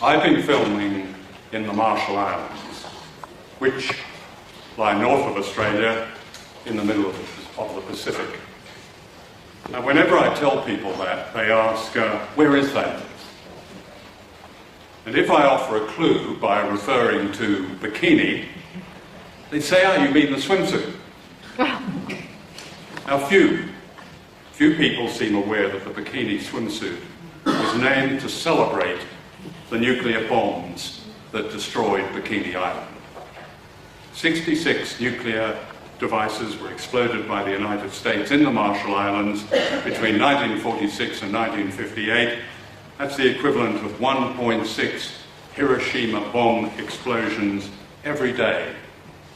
I've been filming in the Marshall Islands, which lie north of Australia in the middle of the Pacific. And whenever I tell people that, they ask, where is that? And if I offer a clue by referring to bikini, they say, oh, you mean the swimsuit. Now, few people seem aware that the bikini swimsuit was named to celebrate the nuclear bombs that destroyed Bikini Island. 66 nuclear devices were exploded by the United States in the Marshall Islands between 1946 and 1958. That's the equivalent of 1.6 Hiroshima bomb explosions every day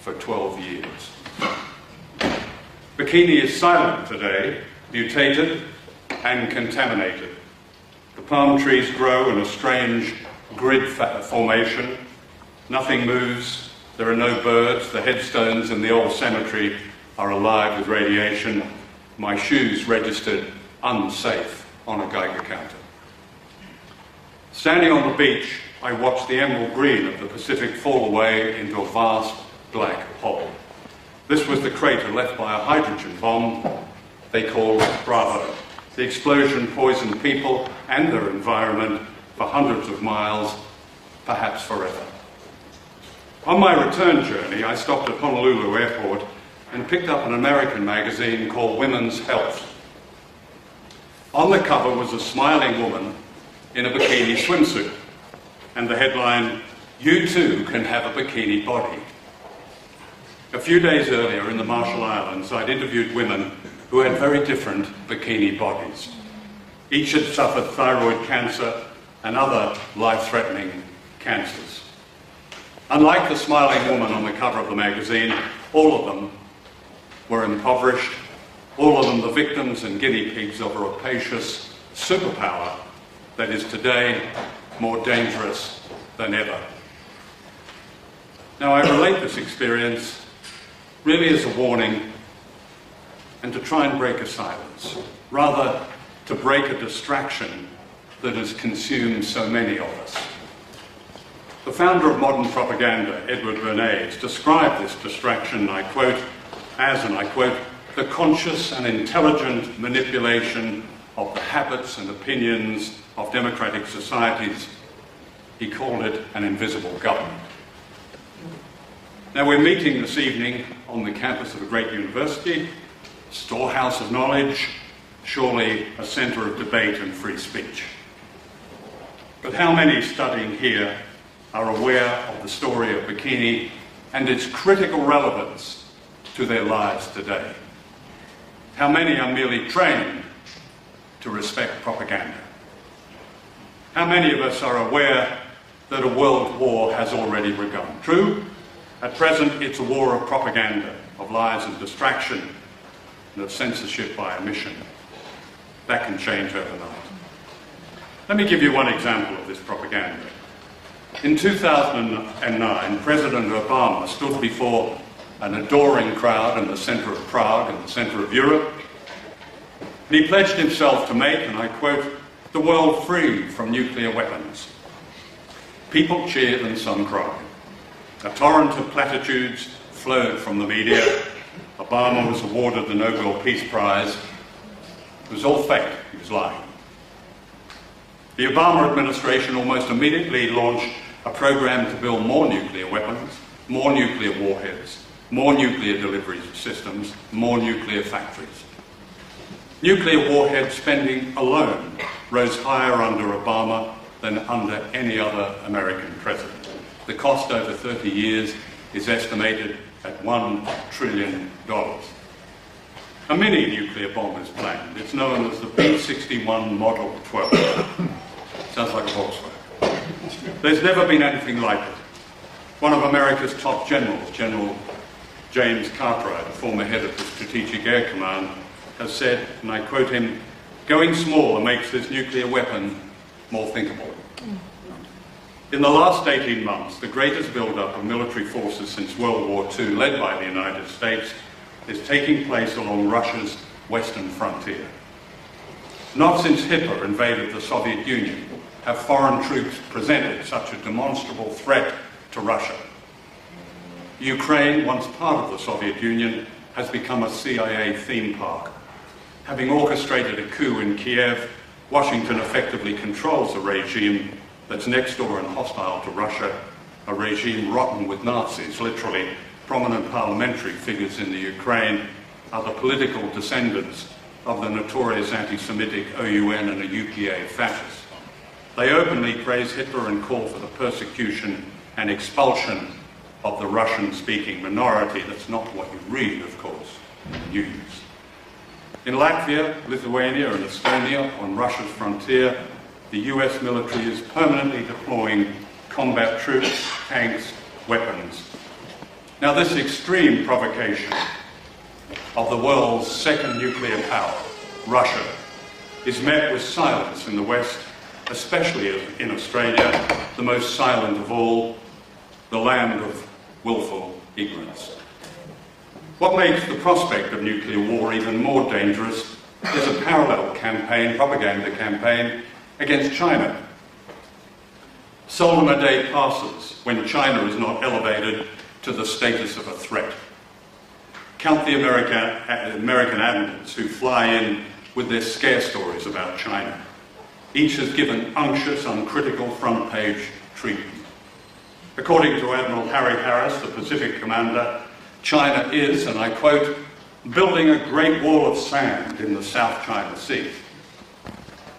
for 12 years. Bikini is silent today, mutated and contaminated. The palm trees grow in a strange grid formation. Nothing moves. There are no birds. The headstones in the old cemetery are alive with radiation. My shoes registered unsafe on a Geiger counter. Standing on the beach, I watched the emerald green of the Pacific fall away into a vast black hole. This was the crater left by a hydrogen bomb they called Bravo. The explosion poisoned people and their environment for hundreds of miles, perhaps forever. On my return journey, I stopped at Honolulu Airport and picked up an American magazine called Women's Health. On the cover was a smiling woman in a bikini swimsuit, and the headline, "You too can have a bikini body." A few days earlier in the Marshall Islands, I'd interviewed women who had very different bikini bodies. Each had suffered thyroid cancer and other life-threatening cancers. Unlike the smiling woman on the cover of the magazine, all of them were impoverished, all of them the victims and guinea pigs of a rapacious superpower that is today more dangerous than ever. Now, I relate this experience really as a warning and to try and break a silence, rather to break a distraction that has consumed so many of us. The founder of modern propaganda, Edward Bernays, described this distraction, I quote, as, and I quote, the conscious and intelligent manipulation of the habits and opinions of democratic societies. He called it an invisible government. Now, we're meeting this evening on the campus of a great university, storehouse of knowledge, surely a centre of debate and free speech. But how many studying here are aware of the story of bikini and its critical relevance to their lives today? How many are merely trained to respect propaganda? How many of us are aware that a world war has already begun? True, at present it's a war of propaganda, of lies and distraction, and of censorship by omission. That can change overnight. Let me give you one example of this propaganda. In 2009, President Obama stood before an adoring crowd in the centre of Prague, in the centre of Europe, and he pledged himself to make, and I quote, the world free from nuclear weapons. People cheered and some cried. A torrent of platitudes flowed from the media. Obama was awarded the Nobel Peace Prize. It was all fake. He was lying. The Obama administration almost immediately launched a program to build more nuclear weapons, more nuclear warheads, more nuclear delivery systems, more nuclear factories. Nuclear warhead spending alone rose higher under Obama than under any other American president. The cost over 30 years is estimated at $1 trillion. A mini nuclear bomb is planned. It's known as the B-61 Model 12. Sounds like a Volkswagen. There's never been anything like it. One of America's top generals, General James Cartwright, the former head of the Strategic Air Command, has said, and I quote him, "Going smaller makes this nuclear weapon more thinkable." In the last 18 months, the greatest build-up of military forces since World War II, led by the United States, is taking place along Russia's western frontier. Not since Hitler invaded the Soviet Union have foreign troops presented such a demonstrable threat to Russia. Ukraine, once part of the Soviet Union, has become a CIA theme park. Having orchestrated a coup in Kiev, Washington effectively controls a regime that's next door and hostile to Russia, a regime rotten with Nazis. Literally, prominent parliamentary figures in the Ukraine are the political descendants of the notorious anti-Semitic OUN and the UPA fascists. They openly praise Hitler and call for the persecution and expulsion of the Russian-speaking minority. That's not what you read, of course, in the news. In Latvia, Lithuania and Estonia, on Russia's frontier, the US military is permanently deploying combat troops, tanks, weapons. Now, this extreme provocation of the world's second nuclear power, Russia, is met with silence in the West, especially in Australia, the most silent of all, the land of willful ignorance. What makes the prospect of nuclear war even more dangerous is a parallel campaign, propaganda campaign, against China. Seldom a day passes when China is not elevated to the status of a threat. Count the American admirals who fly in with their scare stories about China. Each has given unctuous, uncritical front-page treatment. According to Admiral Harry Harris, the Pacific commander, China is, and I quote, building a great wall of sand in the South China Sea.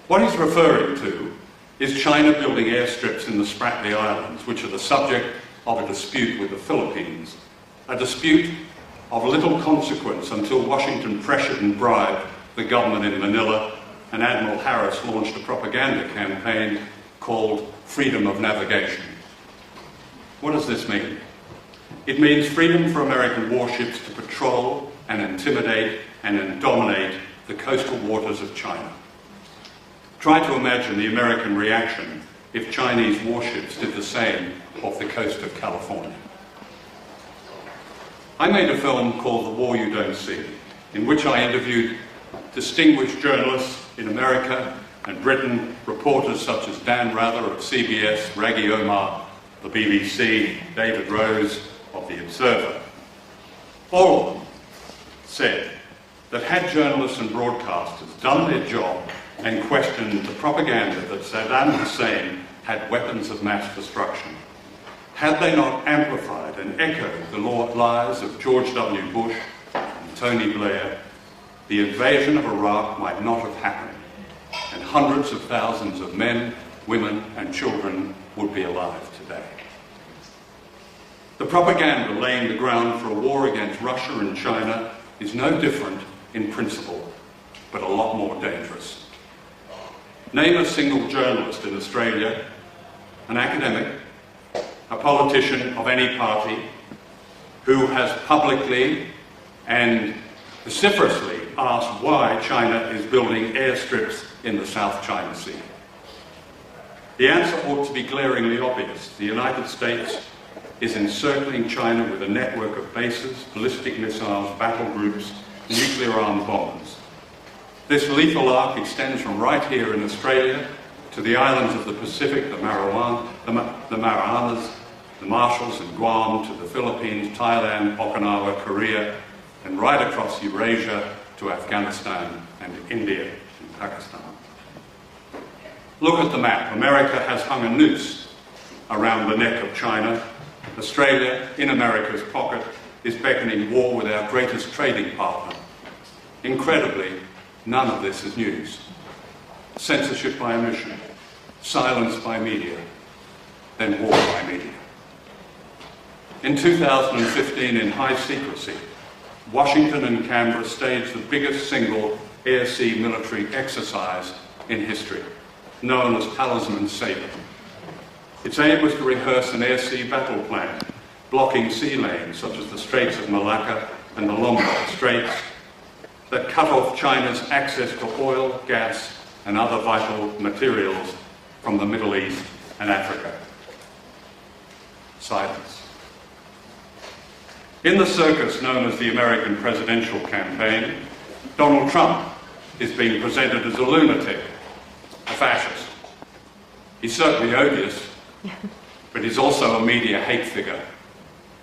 What he's referring to is China building airstrips in the Spratly Islands, which are the subject of a dispute with the Philippines, a dispute of little consequence until Washington pressured and bribed the government in Manila, and Admiral Harris launched a propaganda campaign called Freedom of Navigation. What does this mean? It means freedom for American warships to patrol and intimidate and dominate the coastal waters of China. Try to imagine the American reaction if Chinese warships did the same off the coast of California. I made a film called The War You Don't See, in which I interviewed distinguished journalists in America and Britain, reporters such as Dan Rather of CBS, Raggy Omar, the BBC, David Rose of The Observer. All of them said that had journalists and broadcasters done their job and questioned the propaganda that Saddam Hussein had weapons of mass destruction, had they not amplified and echoed the lies of George W. Bush and Tony Blair, the invasion of Iraq might not have happened, and hundreds of thousands of men, women, and children would be alive today. The propaganda laying the ground for a war against Russia and China is no different in principle, but a lot more dangerous. Name a single journalist in Australia, an academic, a politician of any party, who has publicly and vociferously asked why China is building airstrips in the South China Sea. The answer ought to be glaringly obvious. The United States is encircling China with a network of bases, ballistic missiles, battle groups, nuclear-armed bombers. This lethal arc extends from right here in Australia to the islands of the Pacific, the Marianas, the Marshalls and Guam, to the Philippines, Thailand, Okinawa, Korea, and right across Eurasia to Afghanistan and India and Pakistan. Look at the map. America has hung a noose around the neck of China. Australia, in America's pocket, is beckoning war with our greatest trading partner. Incredibly, none of this is news. Censorship by omission, silence by media, then war by media. In 2015, in high secrecy, Washington and Canberra staged the biggest single air-sea military exercise in history, known as Talisman Sabre. Its aim was to rehearse an air-sea battle plan, blocking sea lanes such as the Straits of Malacca and the Lombok Straits that cut off China's access to oil, gas, and other vital materials from the Middle East and Africa. Silence. In the circus known as the American presidential campaign, Donald Trump is being presented as a lunatic, a fascist. He's certainly odious, but he's also a media hate figure,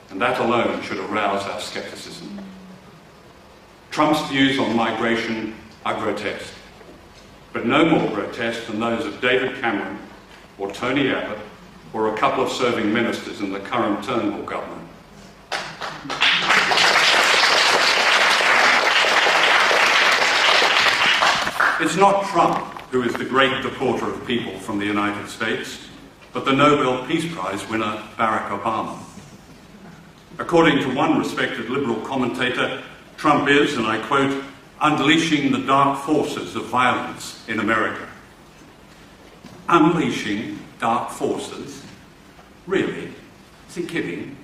and that alone should arouse our skepticism. Trump's views on migration are grotesque, but no more grotesque than those of David Cameron or Tony Abbott or a couple of serving ministers in the current Turnbull government. It's not Trump who is the great deporter of people from the United States, but the Nobel Peace Prize winner Barack Obama. According to one respected liberal commentator, Trump is, and I quote, unleashing the dark forces of violence in America. Unleashing dark forces? Really? Is he kidding?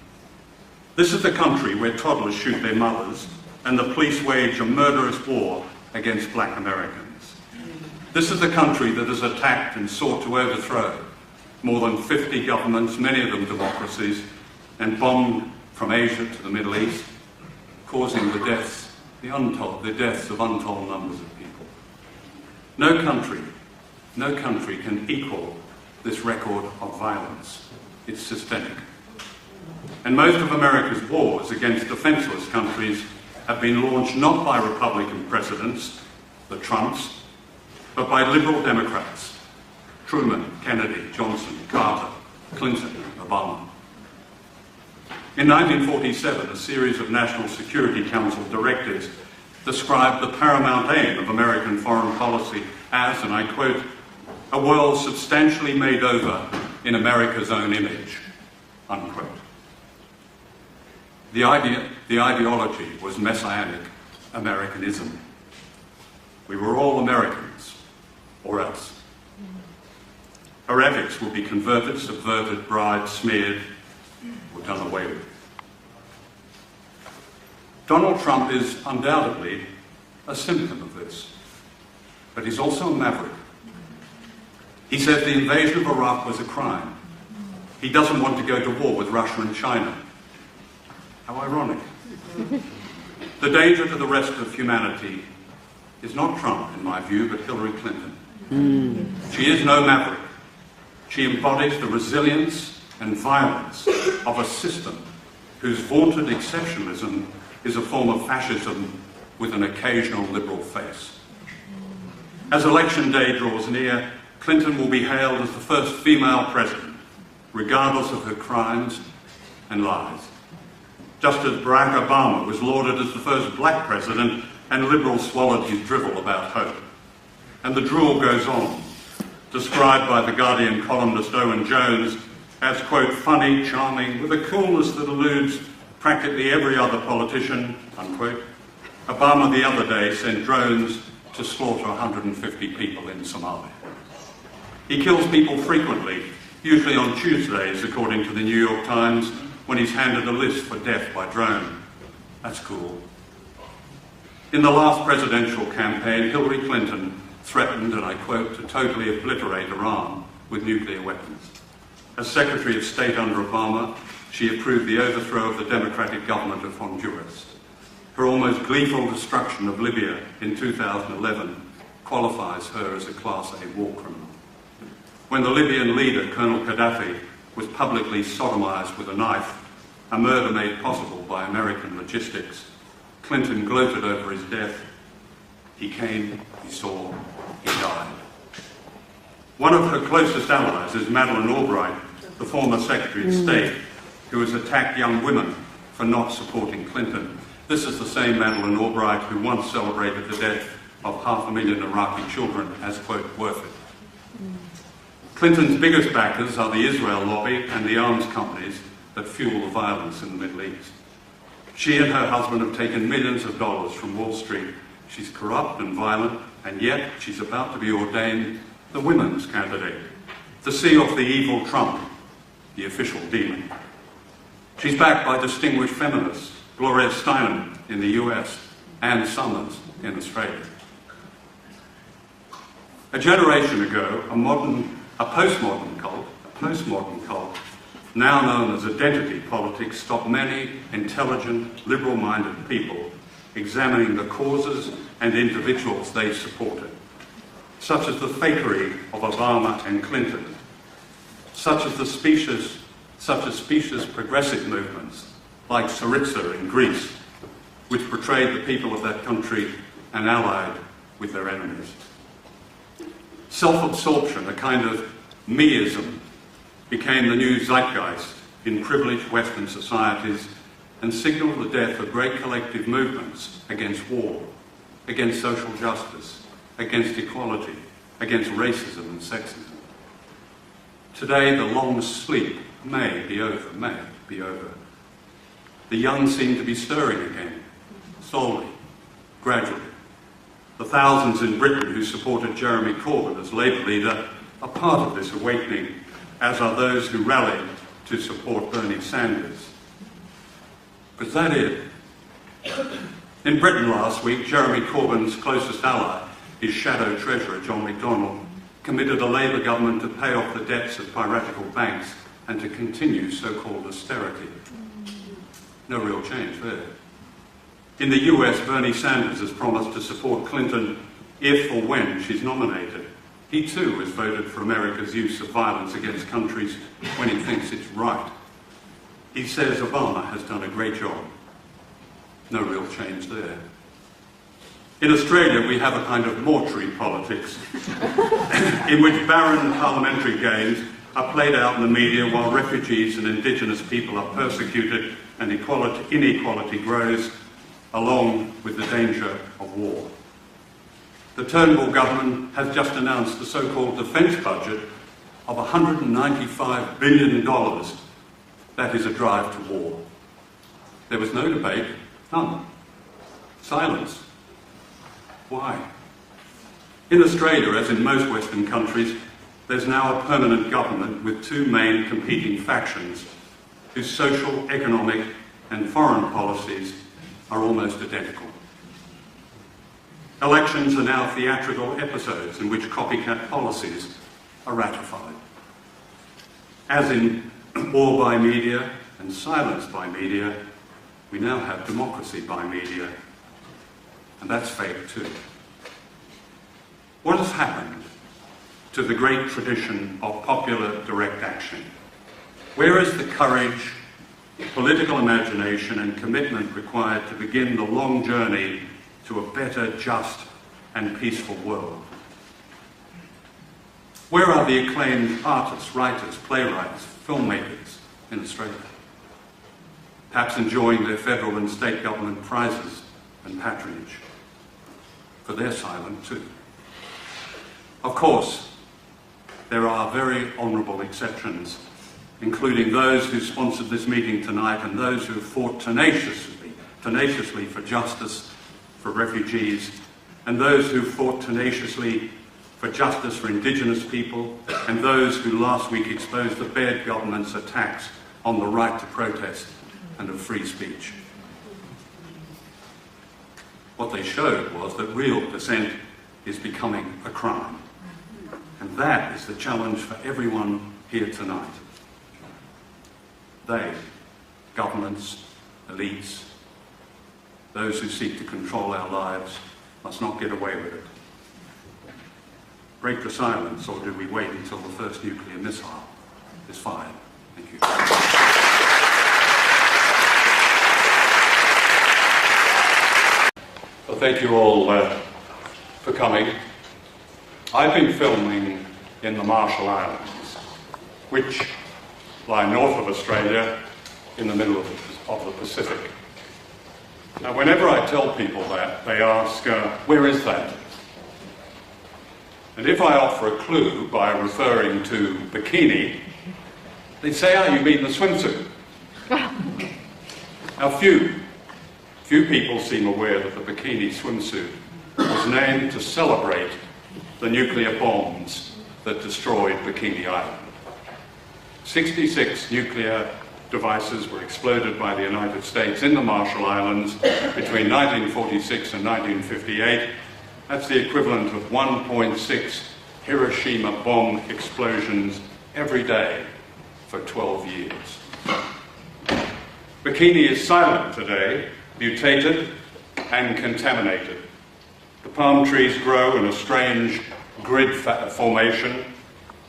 This is the country where toddlers shoot their mothers and the police wage a murderous war against black Americans. This is the country that has attacked and sought to overthrow more than 50 governments, many of them democracies, and bombed from Asia to the Middle East, causing the deaths of untold numbers of people. No country can equal this record of violence. It's systemic. And most of America's wars against defenseless countries have been launched not by Republican presidents, the Trumps, but by liberal Democrats, Truman, Kennedy, Johnson, Carter, Clinton, Obama. In 1947, a series of National Security Council directives described the paramount aim of American foreign policy as, and I quote, a world substantially made over in America's own image, unquote. The ideology was messianic Americanism. We were all Americans, or else. Our ethics will be converted, subverted, bribed, smeared, or done away with. Donald Trump is undoubtedly a symptom of this, but he's also a maverick. He says the invasion of Iraq was a crime. He doesn't want to go to war with Russia and China. How ironic. The danger to the rest of humanity is not Trump, in my view, but Hillary Clinton. She is no maverick. She embodies the resilience and violence of a system whose vaunted exceptionalism is a form of fascism with an occasional liberal face. As election day draws near, Clinton will be hailed as the first female president, regardless of her crimes and lies. Just as Barack Obama was lauded as the first black president and liberals swallowed his drivel about hope. And the drool goes on, described by The Guardian columnist Owen Jones as, quote, funny, charming, with a coolness that eludes practically every other politician, unquote. Obama the other day sent drones to slaughter 150 people in Somalia. He kills people frequently, usually on Tuesdays, according to the New York Times, when he's handed a list for death by drone. That's cool. In the last presidential campaign, Hillary Clinton threatened, and I quote, to totally obliterate Iran with nuclear weapons. As Secretary of State under Obama, she approved the overthrow of the democratic government of Honduras. Her almost gleeful destruction of Libya in 2011 qualifies her as a Class A war criminal. When the Libyan leader, Colonel Gaddafi, was publicly sodomized with a knife, a murder made possible by American logistics, Clinton gloated over his death. He came, he saw, he died. One of her closest allies is Madeleine Albright, the former Secretary of State, who has attacked young women for not supporting Clinton. This is the same Madeleine Albright who once celebrated the death of 500,000 Iraqi children as, quote, worth it. Clinton's biggest backers are the Israel lobby and the arms companies that fuel the violence in the Middle East. She and her husband have taken millions of dollars from Wall Street. She's corrupt and violent, and yet she's about to be ordained the women's candidate to see off the evil Trump, the official demon. She's backed by distinguished feminists, Gloria Steinem in the US, Ann Summers in Australia. A generation ago, a postmodern cult, now known as identity politics, stopped many intelligent, liberal-minded people examining the causes and individuals they supported, such as the fakery of Obama and Clinton, such as specious progressive movements like Syriza in Greece, which portrayed the people of that country and allied with their enemies. Self-absorption, a kind of meism, became the new zeitgeist in privileged Western societies and signalled the death of great collective movements against war, against social justice, against equality, against racism and sexism. Today, the long sleep may be over. The young seem to be stirring again, slowly, gradually. The thousands in Britain who supported Jeremy Corbyn as Labour leader are part of this awakening, as are those who rallied to support Bernie Sanders. But is that it? In Britain last week, Jeremy Corbyn's closest ally, his shadow treasurer, John McDonnell, committed a Labour government to pay off the debts of piratical banks and to continue so-called austerity. No real change there. In the US, Bernie Sanders has promised to support Clinton if or when she's nominated. He too has voted for America's use of violence against countries when he thinks it's right. He says Obama has done a great job. No real change there. In Australia, we have a kind of mortuary politics in which barren parliamentary gains are played out in the media while refugees and Indigenous people are persecuted and inequality grows, along with the danger of war. The Turnbull government has just announced the so-called defence budget of $195 billion. That is a drive to war. There was no debate, none. Silence. Why? In Australia, as in most Western countries, there's now a permanent government with two main competing factions whose social, economic and foreign policies are almost identical. Elections are now theatrical episodes in which copycat policies are ratified. As in war by media and silence by media, we now have democracy by media, and that's fake too. What has happened to the great tradition of popular direct action? Where is the courage, political imagination and commitment required to begin the long journey to a better, just and peaceful world? Where are the acclaimed artists, writers, playwrights, filmmakers in Australia? Perhaps enjoying their federal and state government prizes and patronage. For they're silent too. Of course, there are very honourable exceptions, including those who sponsored this meeting tonight and those who have fought tenaciously for justice for refugees, and those who fought tenaciously for justice for Indigenous people, and those who last week exposed the Baird government's attacks on the right to protest and of free speech. What they showed was that real dissent is becoming a crime. And that is the challenge for everyone here tonight. They, governments, elites, those who seek to control our lives, must not get away with it. Break the silence, or do we wait until the first nuclear missile is fired? Thank you. Well, thank you all for coming. I've been filming in the Marshall Islands, which lie north of Australia in the middle of the Pacific. Now, whenever I tell people that, they ask, where is that? And if I offer a clue by referring to bikini, they say, oh, you mean the swimsuit. Now, few people seem aware that the bikini swimsuit was named to celebrate the nuclear bombs that destroyed Bikini Island. 66 nuclear devices were exploded by the United States in the Marshall Islands between 1946 and 1958. That's the equivalent of 1.6 Hiroshima bomb explosions every day for 12 years. Bikini is silent today, mutated and contaminated. The palm trees grow in a strange grid formation.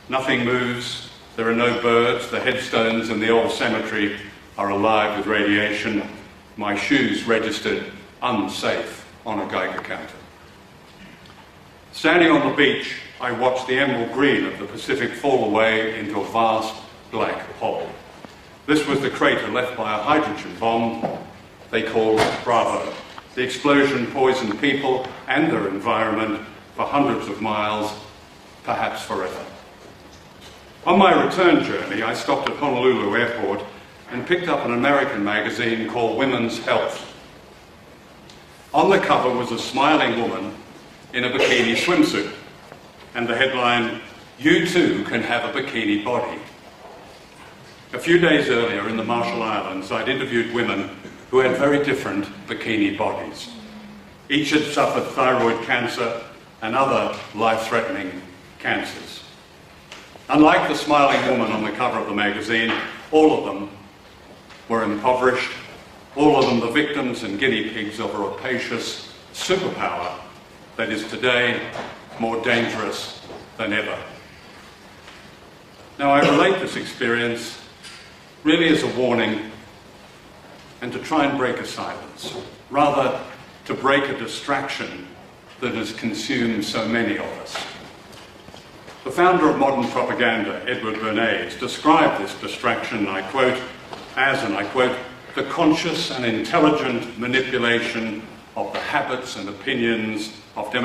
Nothing moves, There are no birds, the headstones in the old cemetery are alive with radiation. My shoes registered unsafe on a Geiger counter. Standing on the beach, I watched the emerald green of the Pacific fall away into a vast black hole. This was the crater left by a hydrogen bomb they called Bravo. The explosion poisoned people and their environment for hundreds of miles, perhaps forever. On my return journey, I stopped at Honolulu Airport and picked up an American magazine called Women's Health. On the cover was a smiling woman in a bikini swimsuit, and the headline, "You too can have a bikini body." A few days earlier in the Marshall Islands, I'd interviewed women who had very different bikini bodies. Each had suffered thyroid cancer and other life-threatening cancers. Unlike the smiling woman on the cover of the magazine, all of them were impoverished, all of them the victims and guinea pigs of a rapacious superpower that is today more dangerous than ever. Now, I relate this experience really as a warning and to try and break a silence, rather to break a distraction that has consumed so many of us. The founder of modern propaganda, Edward Bernays, described this distraction, I quote, as, and I quote, "the conscious and intelligent manipulation of the habits and opinions of democracy